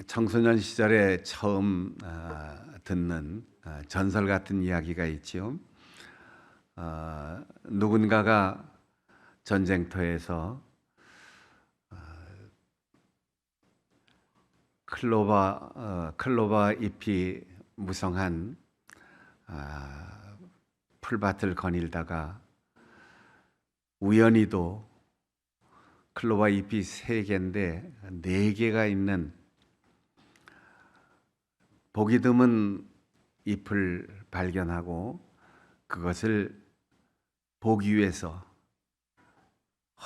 청소년 시절에 처음 듣는 전설 같은 이야기가 있지요. 누군가가 전쟁터에서 클로바 잎이 무성한 풀밭을 거닐다가 우연히도 클로바 잎이 3개인데 4개가 있는 보기 드문 잎을 발견하고 그것을 보기 위해서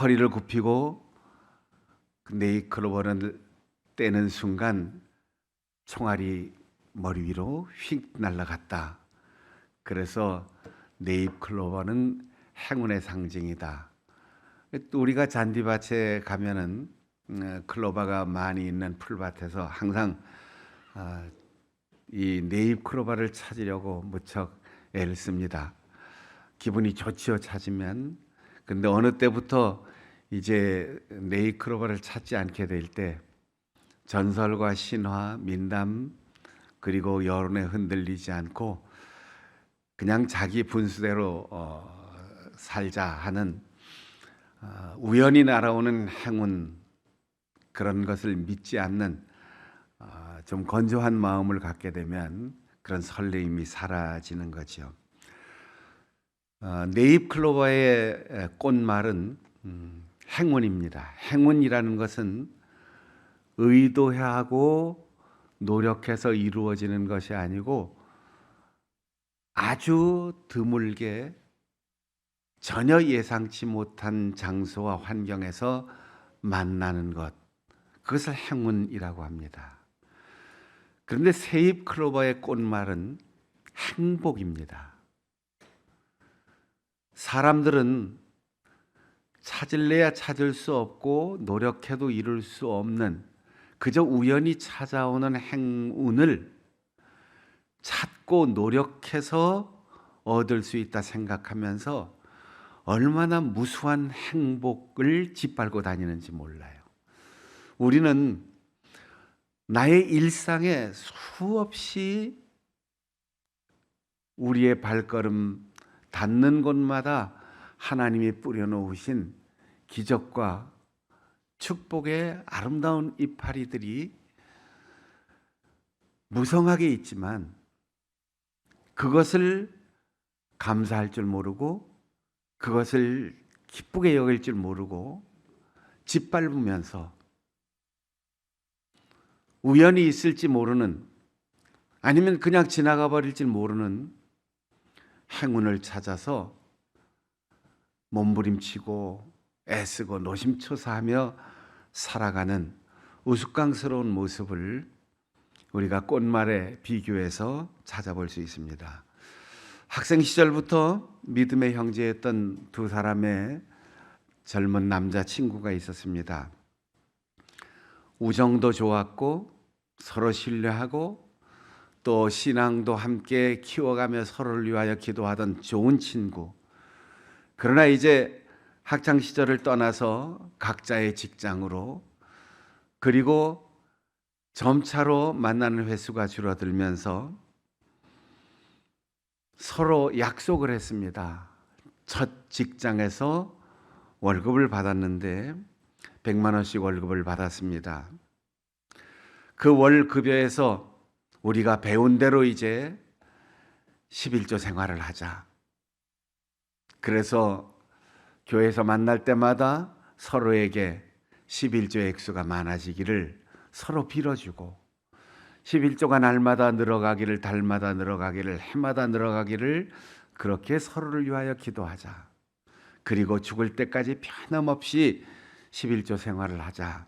허리를 굽히고 네잎클로버를 떼는 순간 총알이 머리 위로 휙 날아갔다. 그래서 네잎클로버는 행운의 상징이다. 또 우리가 잔디밭에 가면은 클로버가 많이 있는 풀밭에서 항상 이 네잎클로버를 찾으려고 무척 애를 씁니다. 기분이 좋지요, 찾으면. 근데 어느 때부터 이제 네잎클로버를 찾지 않게 될 때 전설과 신화, 민담 그리고 여론에 흔들리지 않고 그냥 자기 분수대로 살자 하는 우연히 날아오는 행운, 그런 것을 믿지 않는 좀 건조한 마음을 갖게 되면 그런 설레임이 사라지는 거죠. 네잎클로버의 꽃말은 행운입니다. 행운이라는 것은 의도하고 노력해서 이루어지는 것이 아니고 아주 드물게 전혀 예상치 못한 장소와 환경에서 만나는 것, 그것을 행운이라고 합니다. 그런데 새잎 클로버의 꽃말은 행복입니다. 사람들은 찾을래야 찾을 수 없고 노력해도 이룰 수 없는 그저 우연히 찾아오는 행운을 찾고 노력해서 얻을 수 있다 생각하면서 얼마나 무수한 행복을 짓밟고 다니는지 몰라요. 우리는 나의 일상에 수없이 우리의 발걸음 닿는 곳마다 하나님이 뿌려놓으신 기적과 축복의 아름다운 이파리들이 무성하게 있지만 그것을 감사할 줄 모르고 그것을 기쁘게 여길 줄 모르고 짓밟으면서 우연히 있을지 모르는, 아니면 그냥 지나가 버릴지 모르는 행운을 찾아서 몸부림치고 애쓰고 노심초사하며 살아가는 우스꽝스러운 모습을 우리가 꽃말에 비교해서 찾아볼 수 있습니다. 학생 시절부터 믿음의 형제였던 2사람의 젊은 남자 친구가 있었습니다. 우정도 좋았고 서로 신뢰하고 또 신앙도 함께 키워가며 서로를 위하여 기도하던 좋은 친구. 그러나 이제 학창 시절을 떠나서 각자의 직장으로, 그리고 점차로 만나는 횟수가 줄어들면서 서로 약속을 했습니다. 첫 직장에서 월급을 받았는데 100만 원씩 월급을 받았습니다. 그 월급여에서 우리가 배운 대로 이제 11조 생활을 하자. 그래서 교회에서 만날 때마다 서로에게 11조의 액수가 많아지기를 서로 빌어주고 11조가 날마다 늘어가기를, 달마다 늘어가기를, 해마다 늘어가기를, 그렇게 서로를 위하여 기도하자. 그리고 죽을 때까지 변함없이 11조 생활을 하자.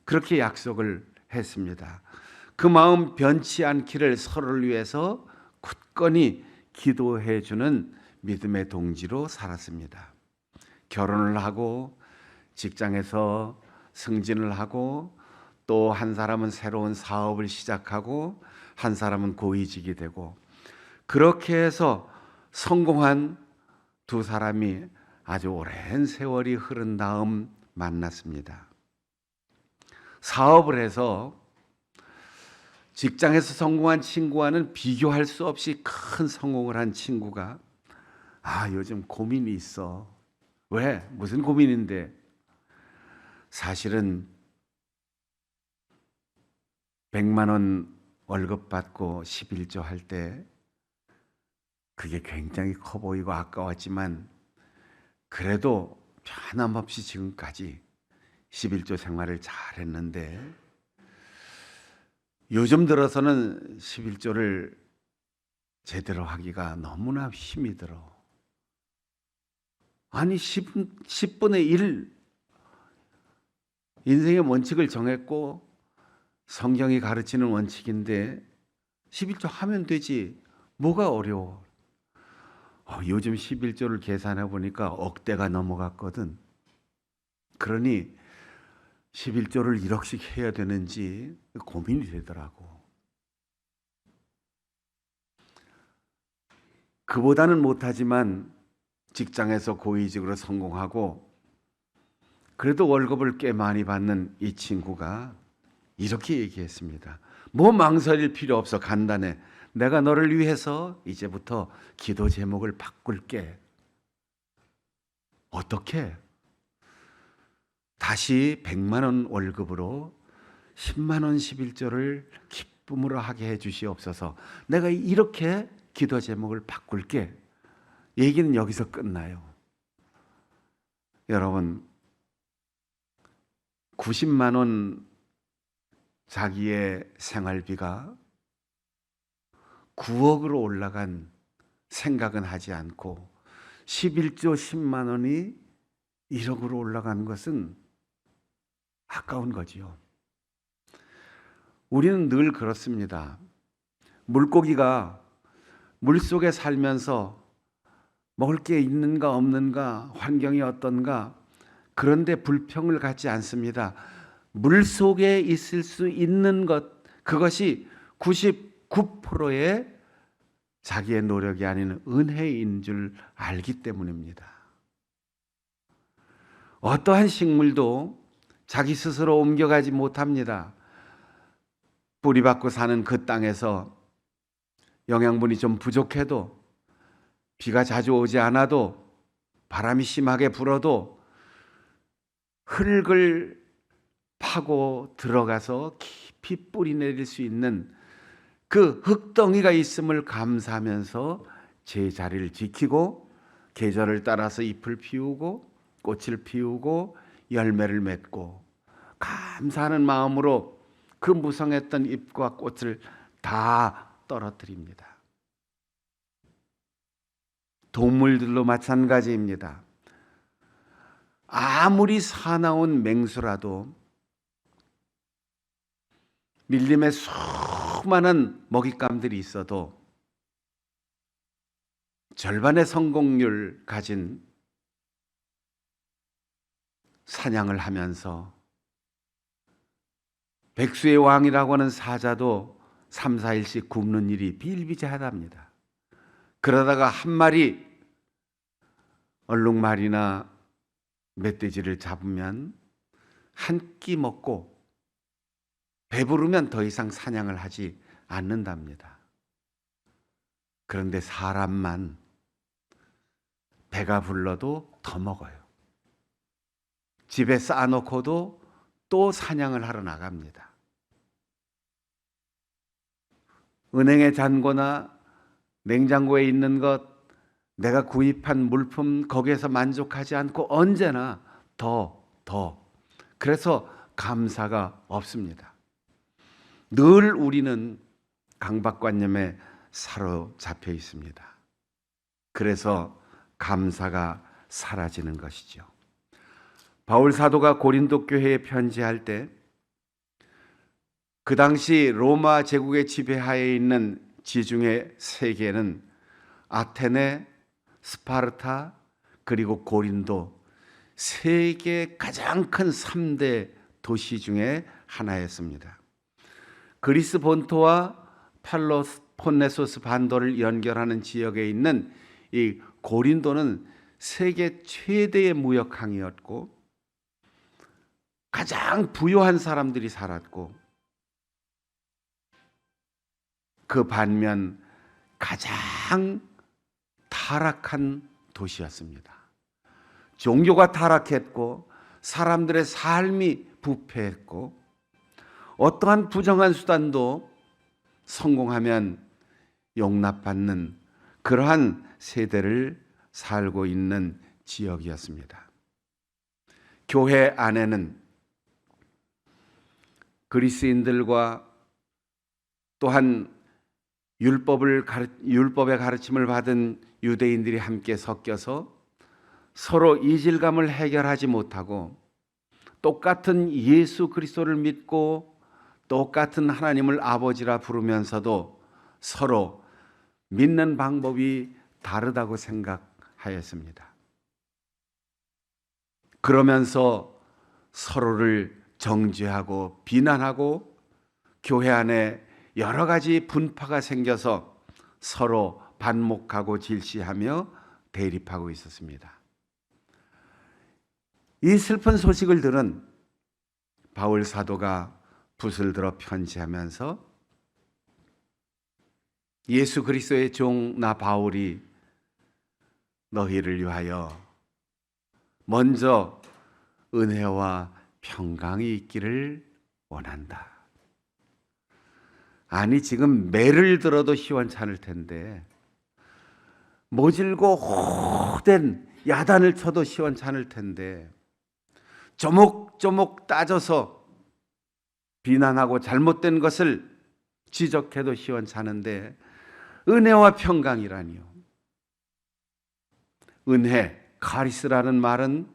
그렇게 약속을 했습니다. 그 마음 변치 않기를 서로를 위해서 굳건히 기도해 주는 믿음의 동지로 살았습니다. 결혼을 하고 직장에서 승진을 하고 또 한 사람은 새로운 사업을 시작하고 한 사람은 고위직이 되고, 그렇게 해서 성공한 2사람이 아주 오랜 세월이 흐른 다음 만났습니다. 사업을 해서 직장에서 성공한 친구와는 비교할 수 없이 큰 성공을 한 친구가 요즘 고민이 있어. 왜? 무슨 고민인데? 사실은 100만 원 월급 받고 11조 할 때 그게 굉장히 커 보이고 아까웠지만 그래도 변함없이 지금까지 11조 생활을 잘 했는데 요즘 들어서는 11조를 제대로 하기가 너무나 힘이 들어. 아니 10분의 1 인생의 원칙을 정했고 성경이 가르치는 원칙인데 11조 하면 되지. 뭐가 어려워. 요즘 11조를 계산해 보니까 억대가 넘어갔거든. 그러니 11조를 1억씩 해야 되는지 고민이 되더라고. 그보다는 못하지만 직장에서 고위직으로 성공하고 그래도 월급을 꽤 많이 받는 이 친구가 이렇게 얘기했습니다. 뭐 망설일 필요 없어. 간단해. 내가 너를 위해서 이제부터 기도 제목을 바꿀게. 어떻게? 다시 100만 원 월급으로 10만 원 11조를 기쁨으로 하게 해 주시옵소서. 내가 이렇게 기도 제목을 바꿀게. 얘기는 여기서 끝나요. 여러분, 90만 원 자기의 생활비가 9억으로 올라간 생각은 하지 않고 11조 10만 원이 1억으로 올라간 것은 아까운 거지요. 우리는 늘 그렇습니다. 물고기가 물속에 살면서 먹을 게 있는가 없는가, 환경이 어떤가, 그런데 불평을 갖지 않습니다. 물속에 있을 수 있는 것, 그것이 99%의 자기의 노력이 아닌 은혜인 줄 알기 때문입니다. 어떠한 식물도 자기 스스로 옮겨가지 못합니다. 뿌리박고 사는 그 땅에서 영양분이 좀 부족해도, 비가 자주 오지 않아도, 바람이 심하게 불어도 흙을 파고 들어가서 깊이 뿌리 내릴 수 있는 그 흙덩이가 있음을 감사하면서 제 자리를 지키고 계절을 따라서 잎을 피우고 꽃을 피우고 열매를 맺고 감사하는 마음으로 그 무성했던 잎과 꽃을 다 떨어뜨립니다. 동물들도 마찬가지입니다. 아무리 사나운 맹수라도 밀림에 수많은 먹잇감들이 있어도 절반의 성공률 가진 사냥을 하면서 백수의 왕이라고 하는 사자도 3, 4일씩 굶는 일이 비일비재하답니다. 그러다가 한 마리 얼룩말이나 멧돼지를 잡으면 한 끼 먹고 배부르면 더 이상 사냥을 하지 않는답니다. 그런데 사람만 배가 불러도 더 먹어요. 집에 쌓아놓고도 또 사냥을 하러 나갑니다. 은행의 잔고나 냉장고에 있는 것, 내가 구입한 물품 거기에서 만족하지 않고 언제나 더. 그래서 감사가 없습니다. 늘 우리는 강박관념에 사로잡혀 있습니다. 그래서 감사가 사라지는 것이죠. 바울 사도가 고린도 교회에 편지할 때 그 당시 로마 제국의 지배하에 있는 지중해 세 개는 아테네, 스파르타, 그리고 고린도 세 개 가장 큰 3대 도시 중에 하나였습니다. 그리스 본토와 팔로폰네소스 반도를 연결하는 지역에 있는 이 고린도는 세계 최대의 무역항이었고 가장 부유한 사람들이 살았고 그 반면 가장 타락한 도시였습니다. 종교가 타락했고 사람들의 삶이 부패했고 어떠한 부정한 수단도 성공하면 용납받는 그러한 세대를 살고 있는 지역이었습니다. 교회 안에는 그리스인들과 또한 율법의 가르침을 받은 유대인들이 함께 섞여서 서로 이질감을 해결하지 못하고 똑같은 예수 그리스도를 믿고 똑같은 하나님을 아버지라 부르면서도 서로 믿는 방법이 다르다고 생각하였습니다. 그러면서 서로를 정죄하고 비난하고 교회 안에 여러 가지 분파가 생겨서 서로 반목하고 질시하며 대립하고 있었습니다. 이 슬픈 소식을 들은 바울 사도가 붓을 들어 편지하면서 예수 그리스도의 종 나 바울이 너희를 위하여 먼저 은혜와 평강이 있기를 원한다. 아니 지금 매를 들어도 시원찮을 텐데 모질고 호된 야단을 쳐도 시원찮을 텐데 조목조목 따져서 비난하고 잘못된 것을 지적해도 시원찮은데 은혜와 평강이라니요. 은혜, 카리스라는 말은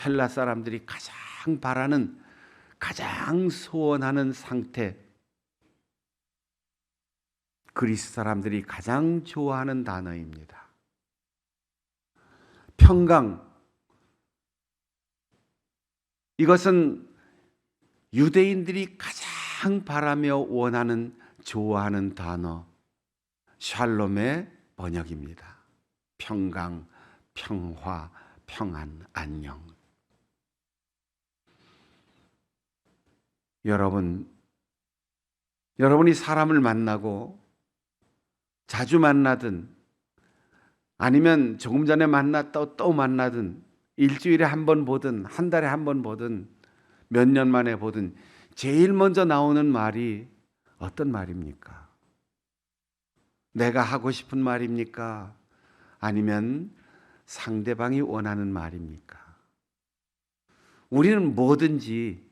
헬라 사람들이 가장 바라는, 가장 소원하는 상태, 그리스 사람들이 가장 좋아하는 단어입니다. 평강, 이것은 유대인들이 가장 바라며 원하는, 좋아하는 단어, 샬롬의 번역입니다. 평강, 평화, 평안, 안녕. 여러분이 사람을 만나고 자주 만나든 아니면 조금 전에 만났다 또 만나든 일주일에 한 번 보든 한 달에 한 번 보든 몇 년 만에 보든 제일 먼저 나오는 말이 어떤 말입니까? 내가 하고 싶은 말입니까? 아니면 상대방이 원하는 말입니까? 우리는 뭐든지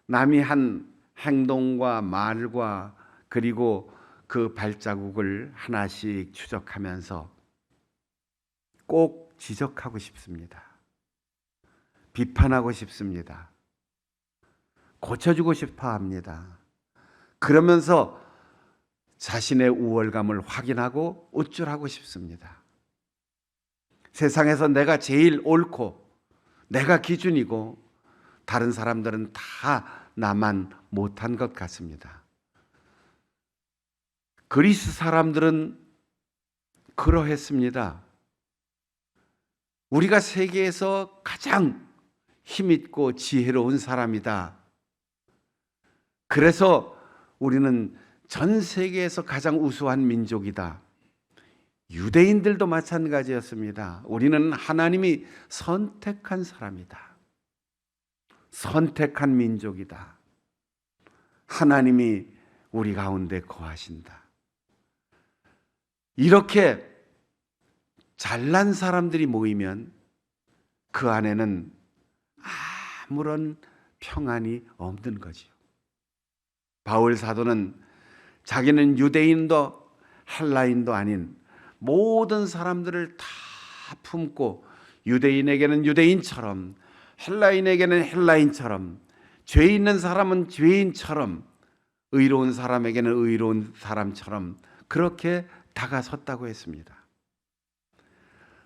남이 한 행동과 말과 그리고 그 발자국을 하나씩 추적하면서 꼭 지적하고 싶습니다. 비판하고 싶습니다. 고쳐주고 싶어 합니다. 그러면서 자신의 우월감을 확인하고 우쭐하고 싶습니다. 세상에서 내가 제일 옳고 내가 기준이고 다른 사람들은 다 나만 못한 것 같습니다. 그리스 사람들은 그러했습니다. 우리가 세계에서 가장 힘있고 지혜로운 사람이다. 그래서 우리는 전 세계에서 가장 우수한 민족이다. 유대인들도 마찬가지였습니다. 우리는 하나님이 선택한 사람이다. 선택한 민족이다. 하나님이 우리 가운데 거하신다. 이렇게 잘난 사람들이 모이면 그 안에는 아무런 평안이 없는 거지요. 바울 사도는 자기는 유대인도 헬라인도 아닌 모든 사람들을 다 품고 유대인에게는 유대인처럼 헬라인에게는 헬라인처럼 죄 있는 사람은 죄인처럼 의로운 사람에게는 의로운 사람처럼 그렇게 다가섰다고 했습니다.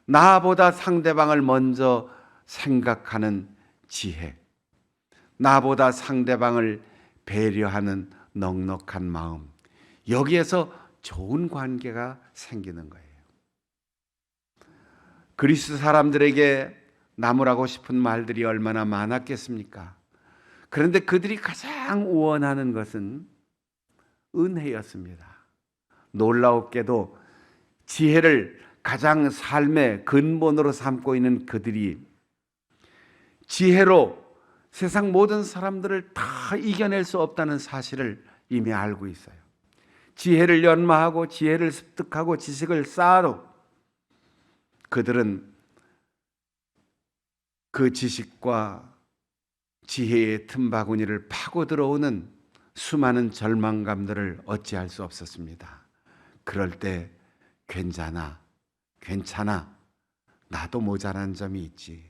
나보다 상대방을 먼저 생각하는 지혜, 나보다 상대방을 배려하는 넉넉한 마음, 여기에서 좋은 관계가 생기는 거예요. 그리스 사람들에게 나무라고 싶은 말들이 얼마나 많았겠습니까? 그런데 그들이 가장 원하는 것은 은혜였습니다. 놀라웠게도 지혜를 가장 삶의 근본으로 삼고 있는 그들이 지혜로 세상 모든 사람들을 다 이겨낼 수 없다는 사실을 이미 알고 있어요. 지혜를 연마하고 지혜를 습득하고 지식을 쌓아도 그들은 그 지식과 지혜의 틈바구니를 파고 들어오는 수많은 절망감들을 어찌할 수 없었습니다. 그럴 때 괜찮아, 나도 모자란 점이 있지.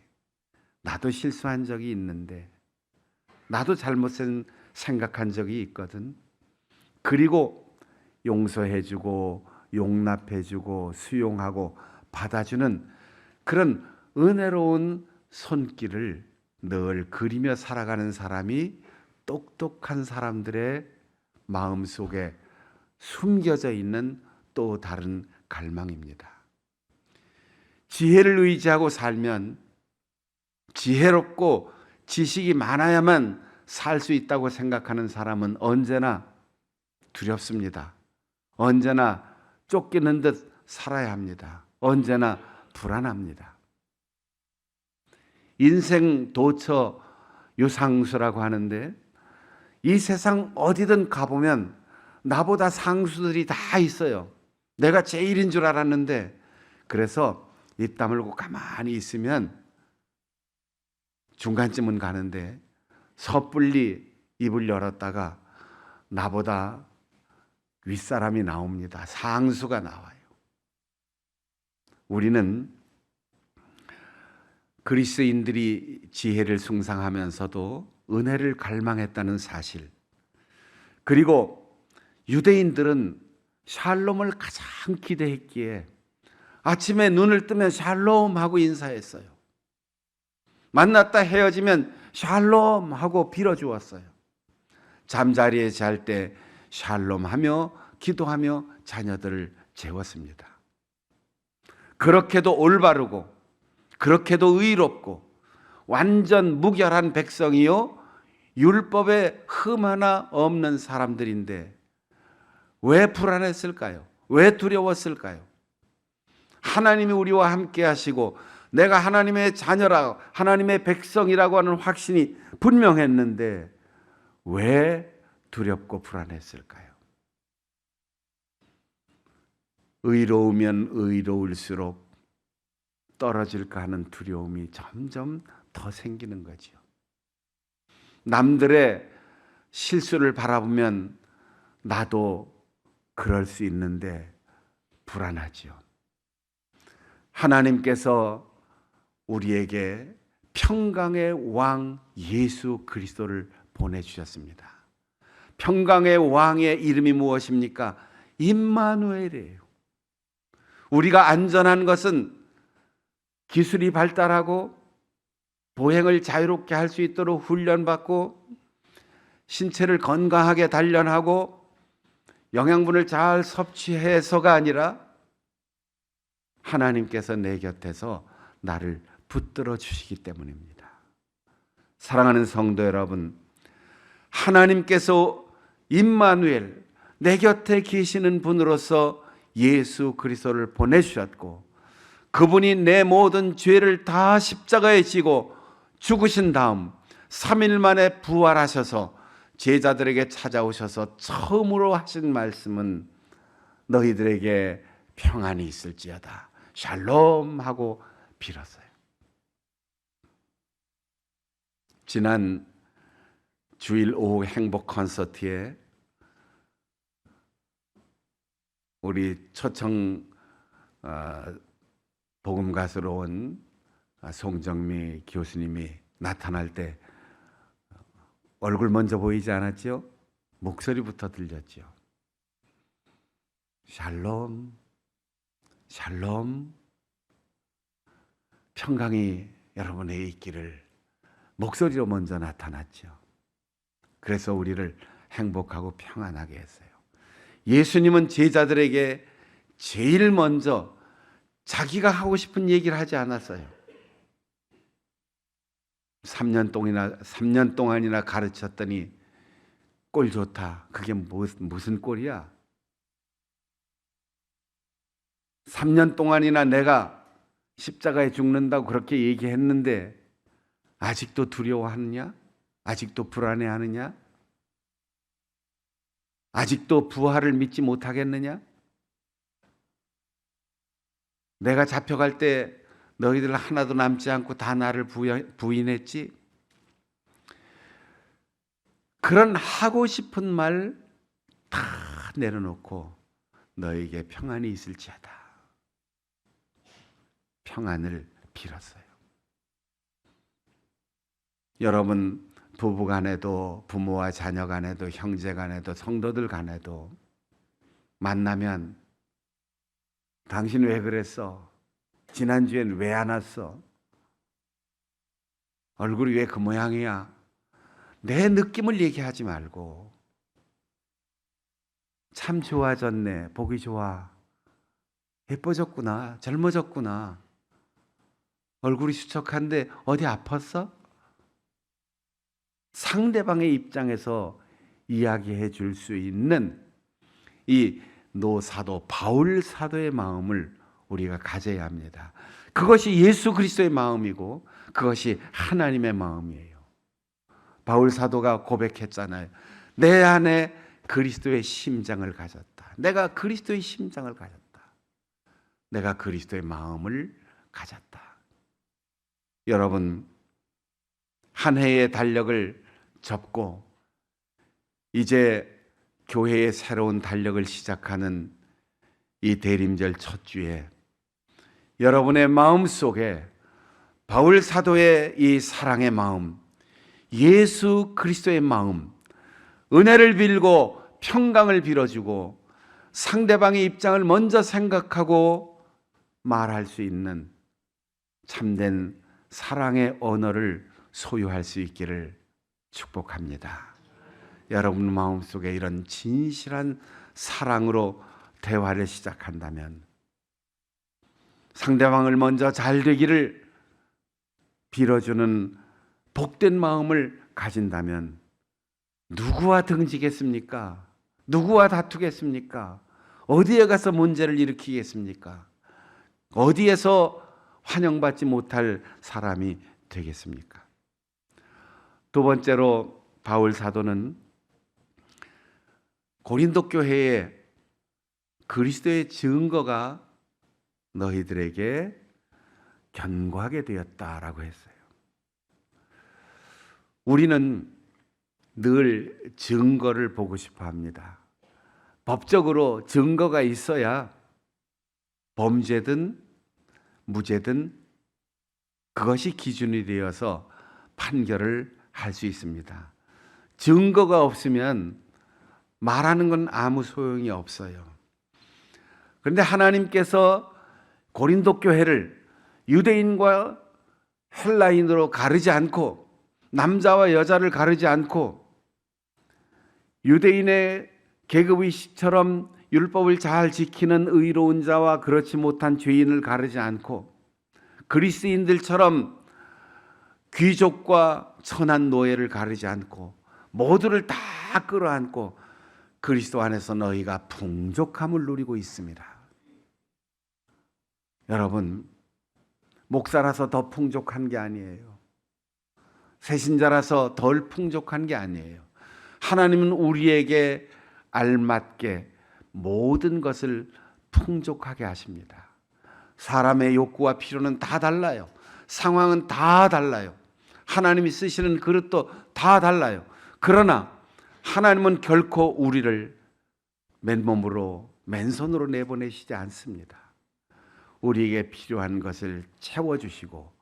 나도 실수한 적이 있는데, 나도 잘못 생각한 적이 있거든. 그리고 용서해주고 용납해주고 수용하고 받아주는 그런 은혜로운 손길을 늘 그리며 살아가는 사람이 똑똑한 사람들의 마음속에 숨겨져 있는 또 다른 갈망입니다. 지혜를 의지하고 살면 지혜롭고 지식이 많아야만 살 수 있다고 생각하는 사람은 언제나 두렵습니다. 언제나 쫓기는 듯 살아야 합니다. 언제나 불안합니다. 인생 도처 유상수라고 하는데 이 세상 어디든 가보면 나보다 상수들이 다 있어요. 내가 제일인 줄 알았는데 그래서 입 다물고 가만히 있으면 중간쯤은 가는데 섣불리 입을 열었다가 나보다 윗사람이 나옵니다. 상수가 나와요. 우리는 그리스인들이 지혜를 숭상하면서도 은혜를 갈망했다는 사실, 그리고 유대인들은 샬롬을 가장 기대했기에 아침에 눈을 뜨면 샬롬 하고 인사했어요. 만났다 헤어지면 샬롬 하고 빌어주었어요. 잠자리에 잘 때 샬롬 하며 기도하며 자녀들을 재웠습니다. 그렇게도 올바르고 그렇게도 의롭고 완전 무결한 백성이요 율법에 흠 하나 없는 사람들인데 왜 불안했을까요? 왜 두려웠을까요? 하나님이 우리와 함께 하시고 내가 하나님의 자녀라 하나님의 백성이라고 하는 확신이 분명했는데 왜 두렵고 불안했을까요? 의로우면 의로울수록 떨어질까 하는 두려움이 점점 더 생기는 거죠. 남들의 실수를 바라보면 나도 그럴 수 있는데 불안하죠. 하나님께서 우리에게 평강의 왕 예수 그리스도를 보내주셨습니다. 평강의 왕의 이름이 무엇입니까? 임마누엘이에요. 우리가 안전한 것은 기술이 발달하고 보행을 자유롭게 할 수 있도록 훈련받고 신체를 건강하게 단련하고 영양분을 잘 섭취해서가 아니라 하나님께서 내 곁에서 나를 붙들어 주시기 때문입니다. 사랑하는 성도 여러분, 하나님께서 임마누엘 내 곁에 계시는 분으로서 예수 그리스도를 보내주셨고 그분이 내 모든 죄를 다 십자가에 지고 죽으신 다음 3일 만에 부활하셔서 제자들에게 찾아오셔서 처음으로 하신 말씀은 너희들에게 평안이 있을지어다 샬롬 하고 빌었어요. 지난 주일 오후 행복 콘서트에 우리 초청 복음 가수로 온 송정미 교수님이 나타날 때 얼굴 먼저 보이지 않았죠? 목소리부터 들렸죠. 샬롬, 샬롬, 평강이 여러분에 있기를 목소리로 먼저 나타났죠. 그래서 우리를 행복하고 평안하게 했어요. 예수님은 제자들에게 제일 먼저 자기가 하고 싶은 얘기를 하지 않았어요. 3년 동안이나 가르쳤더니 꼴 좋다. 그게 무슨 꼴이야? 3년 동안이나 내가 십자가에 죽는다고 그렇게 얘기했는데 아직도 두려워하느냐? 아직도 불안해하느냐? 아직도 부활을 믿지 못하겠느냐? 내가 잡혀갈 때 너희들 하나도 남지 않고 다 나를 부인했지? 그런 하고 싶은 말 다 내려놓고 너에게 평안이 있을지어다. 평안을 빌었어요. 여러분 부부 간에도 부모와 자녀 간에도 형제 간에도 성도들 간에도 만나면 당신 왜 그랬어? 지난주엔 왜 안 왔어? 얼굴이 왜 그 모양이야? 내 느낌을 얘기하지 말고 참 좋아졌네. 보기 좋아. 예뻐졌구나. 젊어졌구나. 얼굴이 수척한데 어디 아팠어? 상대방의 입장에서 이야기해 줄 수 있는 이 노사도 바울 사도의 마음을 우리가 가져야 합니다. 그것이 예수 그리스도의 마음이고 그것이 하나님의 마음이에요. 바울 사도가 고백했잖아요. 내 안에 그리스도의 심장을 가졌다. 내가 그리스도의 심장을 가졌다. 내가 그리스도의 마음을 가졌다. 여러분, 한 해의 달력을 접고 이제 교회의 새로운 달력을 시작하는 이 대림절 첫 주에 여러분의 마음 속에 바울 사도의 이 사랑의 마음, 예수 그리스도의 마음, 은혜를 빌고 평강을 빌어주고 상대방의 입장을 먼저 생각하고 말할 수 있는 참된 사랑의 언어를 소유할 수 있기를 축복합니다. 여러분 마음속에 이런 진실한 사랑으로 대화를 시작한다면, 상대방을 먼저 잘 되기를 빌어주는 복된 마음을 가진다면 누구와 등지겠습니까? 누구와 다투겠습니까? 어디에 가서 문제를 일으키겠습니까? 어디에서 환영받지 못할 사람이 되겠습니까? 두 번째로 바울 사도는 고린도 교회에 그리스도의 증거가 너희들에게 견고하게 되었다라고 했어요. 우리는 늘 증거를 보고 싶어 합니다. 법적으로 증거가 있어야 범죄든 무죄든 그것이 기준이 되어서 판결을 할 수 있습니다. 증거가 없으면 말하는 건 아무 소용이 없어요. 그런데 하나님께서 고린도 교회를 유대인과 헬라인으로 가르지 않고 남자와 여자를 가르지 않고 유대인의 계급의식처럼 율법을 잘 지키는 의로운 자와 그렇지 못한 죄인을 가르지 않고 그리스인들처럼 귀족과 천한 노예를 가르지 않고 모두를 다 끌어안고 그리스도 안에서 너희가 풍족함을 누리고 있습니다. 여러분, 목사라서 더 풍족한 게 아니에요. 새신자라서 덜 풍족한 게 아니에요. 하나님은 우리에게 알맞게 모든 것을 풍족하게 하십니다. 사람의 욕구와 필요는 다 달라요. 상황은 다 달라요. 하나님이 쓰시는 그릇도 다 달라요. 그러나 하나님은 결코 우리를 맨몸으로 맨손으로 내보내시지 않습니다. 우리에게 필요한 것을 채워주시고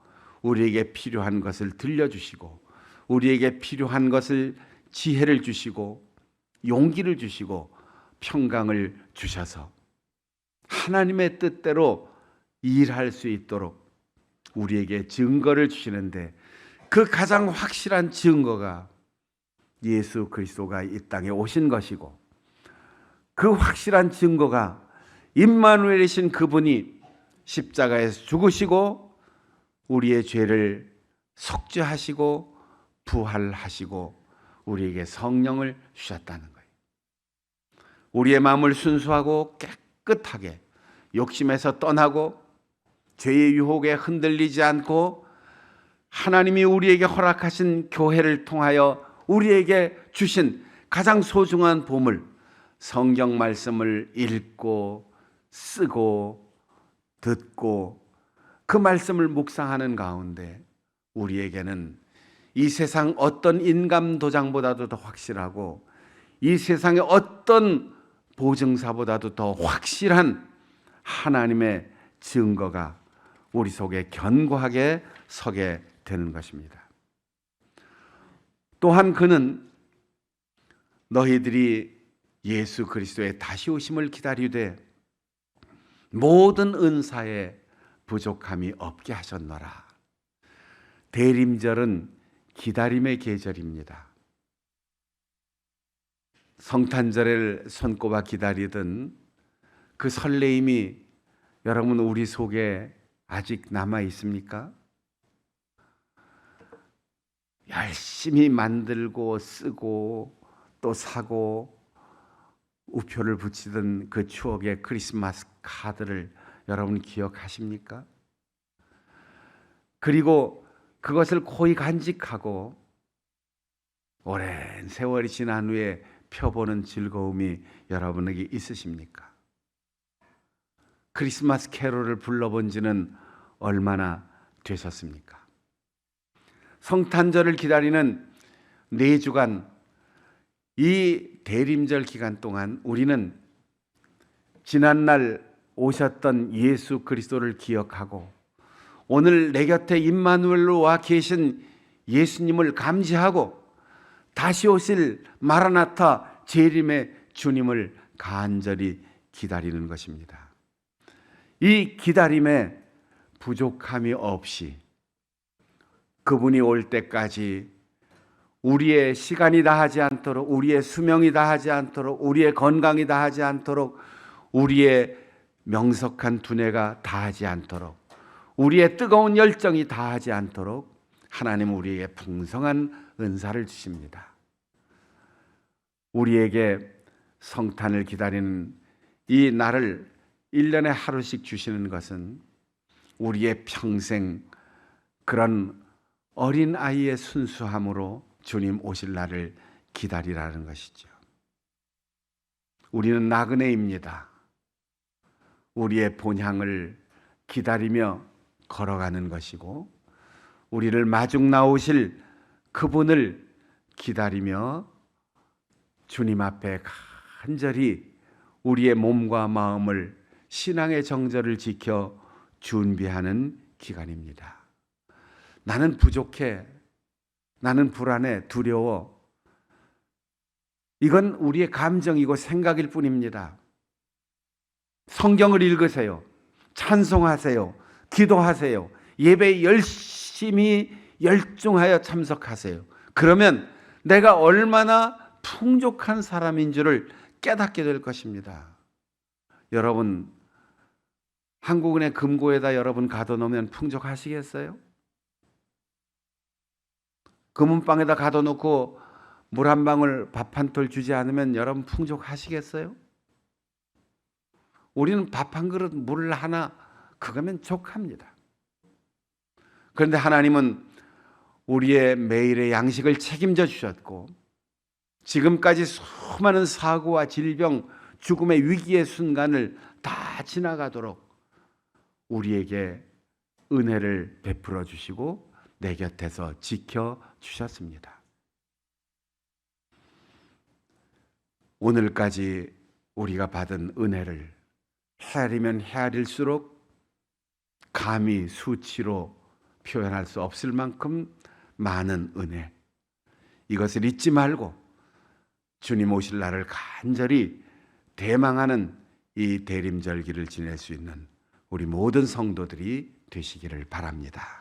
우리에게 필요한 것을 들려주시고 우리에게 필요한 것을 지혜를 주시고 용기를 주시고 평강을 주셔서 하나님의 뜻대로 일할 수 있도록 우리에게 증거를 주시는데, 그 가장 확실한 증거가 예수 그리스도가 이 땅에 오신 것이고, 그 확실한 증거가 임마누엘이신 그분이 십자가에서 죽으시고 우리의 죄를 속죄하시고 부활하시고 우리에게 성령을 주셨다는 거예요. 우리의 마음을 순수하고 깨끗하게 욕심에서 떠나고 죄의 유혹에 흔들리지 않고 하나님이 우리에게 허락하신 교회를 통하여 우리에게 주신 가장 소중한 보물, 성경 말씀을 읽고 쓰고 듣고 그 말씀을 묵상하는 가운데 우리에게는 이 세상 어떤 인감 도장보다도 더 확실하고 이 세상의 어떤 보증사보다도 더 확실한 하나님의 증거가 우리 속에 견고하게 서게 되는 것입니다. 또한 그는 너희들이 예수 그리스도의 다시 오심을 기다리되 모든 은사에 부족함이 없게 하셨노라. 대림절은 기다림의 계절입니다. 성탄절을 손꼽아 기다리던 그 설레임이 여러분 우리 속에 아직 남아 있습니까? 열심히 만들고 쓰고 또 사고 우표를 붙이던 그 추억의 크리스마스 카드를 여러분 기억하십니까? 그리고 그것을 고이 간직하고 오랜 세월이 지난 후에 펴보는 즐거움이 여러분에게 있으십니까? 크리스마스 캐롤을 불러본 지는 얼마나 되셨습니까? 성탄절을 기다리는 4주간 이 대림절 기간 동안 우리는 지난날 오셨던 예수 그리스도를 기억하고 오늘 내 곁에 임마누엘로 와 계신 예수님을 감지하고 다시 오실 마라나타 재림의 주님을 간절히 기다리는 것입니다. 이 기다림에 부족함이 없이 그분이 올 때까지 우리의 시간이 다하지 않도록, 우리의 수명이 다하지 않도록, 우리의 건강이 다하지 않도록, 우리의 명석한 두뇌가 다하지 않도록, 우리의 뜨거운 열정이 다하지 않도록 하나님은 우리에게 풍성한 은사를 주십니다. 우리에게 성탄을 기다리는 이 날을 1년에 하루씩 주시는 것은 우리의 평생 그런 어린 아이의 순수함으로 주님 오실 날을 기다리라는 것이죠. 우리는 나그네입니다. 우리의 본향을 기다리며 걸어가는 것이고 우리를 마중 나오실 그분을 기다리며 주님 앞에 간절히 우리의 몸과 마음을 신앙의 정절을 지켜 준비하는 기간입니다. 나는 부족해. 나는 불안해. 두려워. 이건 우리의 감정이고 생각일 뿐입니다. 성경을 읽으세요. 찬송하세요. 기도하세요. 예배에 열심히 열중하여 참석하세요. 그러면 내가 얼마나 풍족한 사람인 줄을 깨닫게 될 것입니다. 여러분, 한국은행 금고에다 여러분 가둬놓으면 풍족하시겠어요? 금은방에다 가둬놓고 물 한 방울 밥 한 톨 주지 않으면 여러분 풍족하시겠어요? 우리는 밥 한 그릇 물 하나 그거면 족합니다. 그런데 하나님은 우리의 매일의 양식을 책임져 주셨고 지금까지 수많은 사고와 질병, 죽음의 위기의 순간을 다 지나가도록 우리에게 은혜를 베풀어 주시고 내 곁에서 지켜 주셨습니다. 오늘까지 우리가 받은 은혜를 헤아리면 헤아릴수록 감히 수치로 표현할 수 없을 만큼 많은 은혜, 이것을 잊지 말고 주님 오실 날을 간절히 대망하는 이 대림절기를 지낼 수 있는 우리 모든 성도들이 되시기를 바랍니다.